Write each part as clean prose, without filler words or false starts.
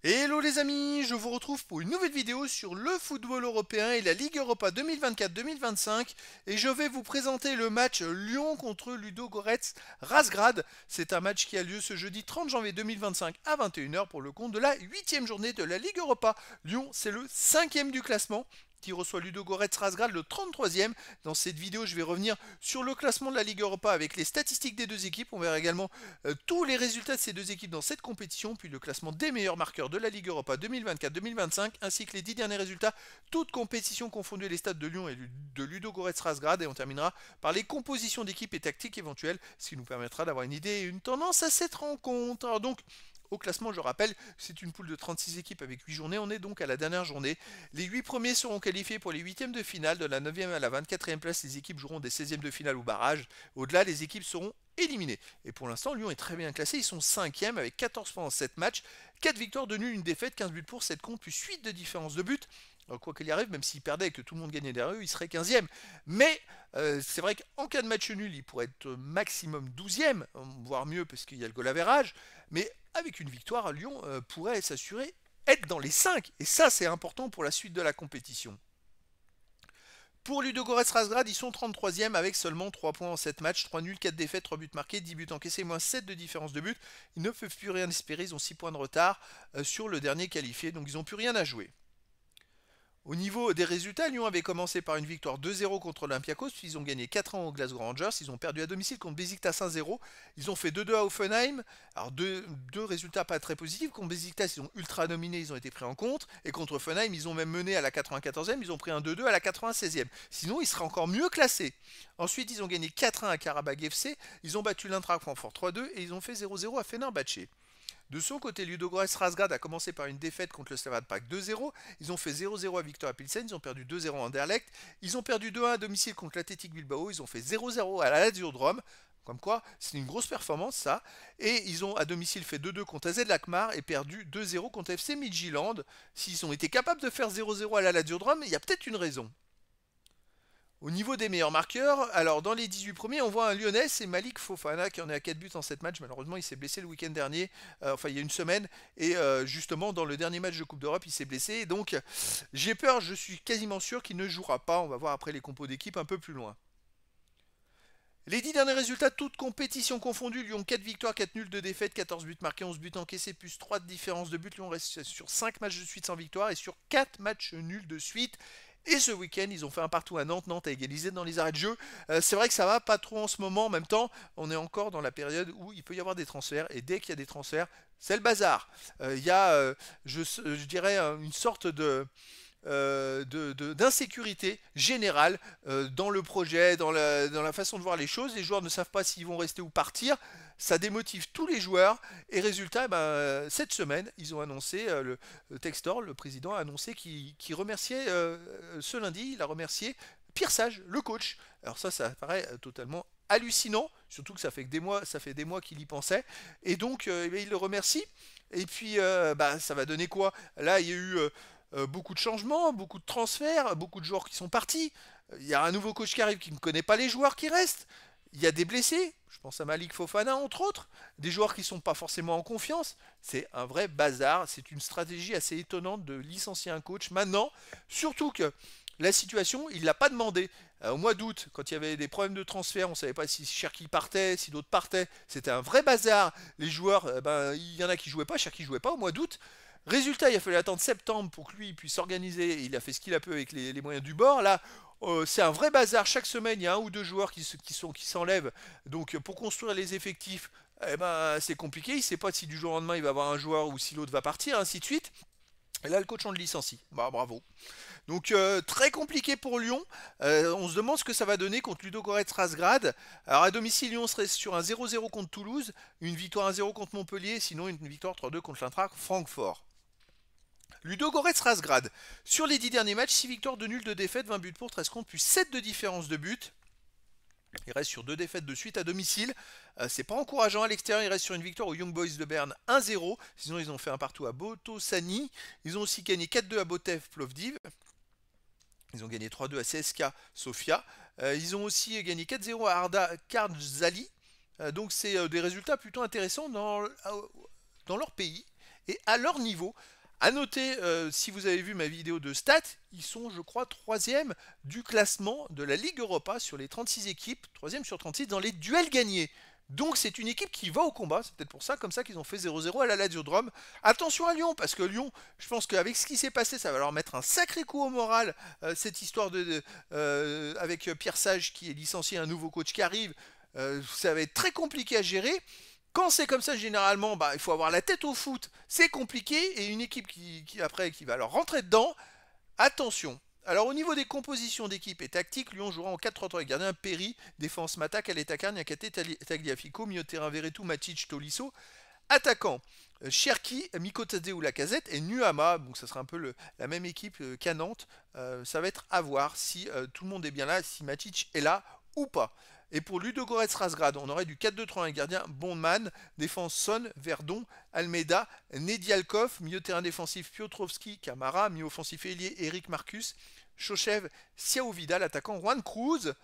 Hello les amis, je vous retrouve pour une nouvelle vidéo sur le football européen et la Ligue Europa 2024-2025 et je vais vous présenter le match Lyon contre Ludogorets Razgrad. C'est un match qui a lieu ce jeudi 30 janvier 2025 à 21h pour le compte de la 8e journée de la Ligue Europa. Lyon, c'est le 5e du classement qui reçoit Ludogorets Razgrad le 33e. Dans cette vidéo, je vais revenir sur le classement de la Ligue Europa avec les statistiques des deux équipes. On verra également tous les résultats de ces deux équipes dans cette compétition, puis le classement des meilleurs marqueurs de la Ligue Europa 2024-2025, ainsi que les 10 derniers résultats, toutes compétitions confondues, les stades de Lyon et de Ludogorets Razgrad. Et on terminera par les compositions d'équipes et tactiques éventuelles, ce qui nous permettra d'avoir une idée et une tendance à cette rencontre. Alors donc, au classement, je rappelle, c'est une poule de 36 équipes avec 8 journées. On est donc à la dernière journée. Les 8 premiers seront qualifiés pour les 8e de finale. De la 9e à la 24e place, les équipes joueront des 16e de finale ou barrage. Au-delà, les équipes seront éliminées. Et pour l'instant, Lyon est très bien classé. Ils sont 5e avec 14 points en 7 matchs. 4 victoires de nul, une défaite, 15 buts pour, 7 contre, plus 8 de différence de but. Alors, quoi qu'il arrive, même s'ils perdaient et que tout le monde gagnait derrière eux, ils seraient 15e. Mais c'est vrai qu'en cas de match nul, ils pourraient être maximum 12e, voire mieux parce qu'il y a le goal average. Mais avec une victoire, Lyon pourrait s'assurer être dans les 5. Et ça, c'est important pour la suite de la compétition. Pour Ludogorets Razgrad, ils sont 33e avec seulement 3 points en 7 matchs, 3 nuls, 4 défaites, 3 buts marqués, 10 buts encaissés, moins 7 de différence de but. Ils ne peuvent plus rien espérer, ils ont 6 points de retard sur le dernier qualifié, donc ils n'ont plus rien à jouer. Au niveau des résultats, Lyon avait commencé par une victoire 2-0 contre Olympiakos, puis ils ont gagné 4-1 au Glasgow Rangers, ils ont perdu à domicile contre Besiktas 1-0, ils ont fait 2-2 à Hoffenheim, alors deux résultats pas très positifs, contre Besiktas ils ont ultra dominé, ils ont été pris en compte, et contre Hoffenheim ils ont même mené à la 94e, ils ont pris un 2-2 à la 96e, sinon ils seraient encore mieux classés. Ensuite ils ont gagné 4-1 à Karabakh FC, ils ont battu l'Eintracht Francfort 3-2 et ils ont fait 0-0 à Fenerbahçe. De son côté, Ludogorets Razgrad a commencé par une défaite contre le Slovan Prague 2-0. Ils ont fait 0-0 à Viktoria Pilsen, ils ont perdu 2-0 à Anderlecht. Ils ont perdu 2-1 à domicile contre l'Athletic Bilbao, ils ont fait 0-0 à la Lazio de Rome. Comme quoi, c'est une grosse performance ça. Et ils ont à domicile fait 2-2 contre AZ Alkmaar et perdu 2-0 contre FC Midtjylland. S'ils ont été capables de faire 0-0 à la Lazio de Rome, il y a peut-être une raison. Au niveau des meilleurs marqueurs, alors dans les 18 premiers, on voit un Lyonnais, c'est Malik Fofana qui en est à 4 buts en 7 matchs. Malheureusement, il s'est blessé le week-end dernier, enfin il y a une semaine, et justement dans le dernier match de Coupe d'Europe, il s'est blessé. Et donc j'ai peur, je suis quasiment sûr qu'il ne jouera pas. On va voir après les compos d'équipe un peu plus loin. Les 10 derniers résultats, toutes compétitions confondues, Lyon 4 victoires, 4 nuls, 2 défaites, 14 buts marqués, 11 buts encaissés, plus 3 de différence de but. Lyon reste sur 5 matchs de suite sans victoire et sur 4 matchs nuls de suite. Et ce week-end, ils ont fait un partout à Nantes. Nantes a égalisé dans les arrêts de jeu. C'est vrai que ça va pas trop en ce moment. En même temps, on est encore dans la période où il peut y avoir des transferts. Et dès qu'il y a des transferts, c'est le bazar. Il y a, je dirais, une sorte d'insécurité générale dans le projet, dans la façon de voir les choses. Les joueurs ne savent pas s'ils vont rester ou partir. Ça démotive tous les joueurs. Et résultat, cette semaine, ils ont annoncé, le Textor, le président, a annoncé qu'il remerciait ce lundi, il a remercié Pierre Sage, le coach. Alors ça paraît totalement hallucinant, surtout que ça fait des mois qu'il y pensait. Et donc, il le remercie. Et puis, ça va donner quoi? Là, il y a eu beaucoup de changements, beaucoup de transferts, beaucoup de joueurs qui sont partis. Il y a un nouveau coach qui arrive qui ne connaît pas les joueurs qui restent. Il y a des blessés, je pense à Malik Fofana entre autres, des joueurs qui ne sont pas forcément en confiance. C'est un vrai bazar, c'est une stratégie assez étonnante de licencier un coach maintenant, surtout que la situation, il ne l'a pas demandé. Au mois d'août, quand il y avait des problèmes de transfert, on ne savait pas si Cherki partait, si d'autres partaient. C'était un vrai bazar. Les joueurs, il y en a qui jouaient pas, Cherki jouait pas au mois d'août. Résultat, il a fallu attendre septembre pour que lui puisse s'organiser. Il a fait ce qu'il a pu avec les moyens du bord. Là, c'est un vrai bazar. Chaque semaine, il y a un ou deux joueurs qui s'enlèvent. Donc, pour construire les effectifs, c'est compliqué. Il ne sait pas si du jour au lendemain, il va avoir un joueur ou si l'autre va partir, ainsi de suite. Et là, le coach, on le licencie. Bravo. Donc, très compliqué pour Lyon. On se demande ce que ça va donner contre Ludogorets Razgrad. Alors, à domicile, Lyon serait sur un 0-0 contre Toulouse, une victoire 1-0 contre Montpellier, sinon une victoire 3-2 contre l'Eintracht Francfort. Ludogorets Razgrad. Sur les 10 derniers matchs, 6 victoires, 2 nuls, 2 défaites, 20 buts pour, 13 contre, plus 7 de différence de but. Il reste sur 2 défaites de suite à domicile. C'est pas encourageant à l'extérieur. Il reste sur une victoire aux Young Boys de Berne 1-0. Sinon, ils ont fait un partout à Botoşani. Ils ont aussi gagné 4-2 à Botev Plovdiv. Ils ont gagné 3-2 à CSKA Sofia. Ils ont aussi gagné 4-0 à Arda Kardzali. Donc c'est des résultats plutôt intéressants dans leur pays. et à leur niveau. À noter, si vous avez vu ma vidéo de stats, ils sont, je crois, 3e du classement de la Ligue Europa sur les 36 équipes, 3e sur 36 dans les duels gagnés. Donc c'est une équipe qui va au combat, c'est peut-être pour ça comme ça qu'ils ont fait 0-0 à la Lazio-Drome. Attention à Lyon, parce que Lyon, je pense qu'avec ce qui s'est passé, ça va leur mettre un sacré coup au moral, cette histoire avec Pierre Sage qui est licencié, un nouveau coach qui arrive. Ça va être très compliqué à gérer. Quand c'est comme ça, généralement, il faut avoir la tête au foot. C'est compliqué. Et une équipe qui va leur rentrer dedans, attention. Alors au niveau des compositions d'équipe et tactique, Lyon jouera en 4-3-3 avec gardien Perry, défense Mata, Caleta, Niakate, Tagliafico, milieu de terrain Veretout, Matic, Tolisso, attaquant Cherki, Mikotadze ou Lacazette et Nuama, donc ça sera un peu la même équipe qu'à Nantes. Ça va être à voir si tout le monde est bien là, si Matic est là ou pas. Et pour Ludogorets Razgrad, on aurait du 4-2-3 un gardien Bondman, défense Son, Verdon, Almeida, Nedialkov, milieu de terrain défensif Piotrowski, Camara, milieu offensif ailier Eric Marcus, Chochev, Siao Vidal, attaquant Juan Cruz.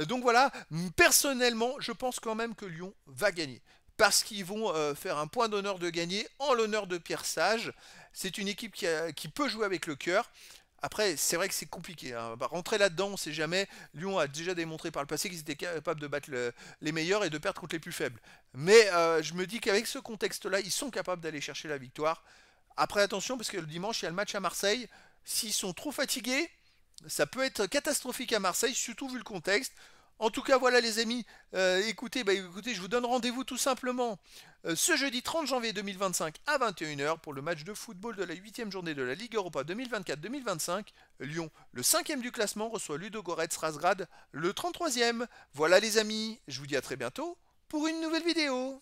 Donc voilà, personnellement, je pense quand même que Lyon va gagner. Parce qu'ils vont faire un point d'honneur de gagner en l'honneur de Pierre Sage. C'est une équipe qui peut jouer avec le cœur. Après, c'est vrai que c'est compliqué. Hein. Rentrer là-dedans, on ne sait jamais. Lyon a déjà démontré par le passé qu'ils étaient capables de battre les meilleurs et de perdre contre les plus faibles. Mais je me dis qu'avec ce contexte-là, ils sont capables d'aller chercher la victoire. Après, attention, parce que le dimanche, il y a le match à Marseille. S'ils sont trop fatigués, ça peut être catastrophique à Marseille, surtout vu le contexte. En tout cas, voilà les amis, écoutez, je vous donne rendez-vous tout simplement ce jeudi 30 janvier 2025 à 21h pour le match de football de la 8e journée de la Ligue Europa 2024-2025. Lyon, le 5e du classement, reçoit Ludogorets Razgrad, le 33e. Voilà les amis, je vous dis à très bientôt pour une nouvelle vidéo.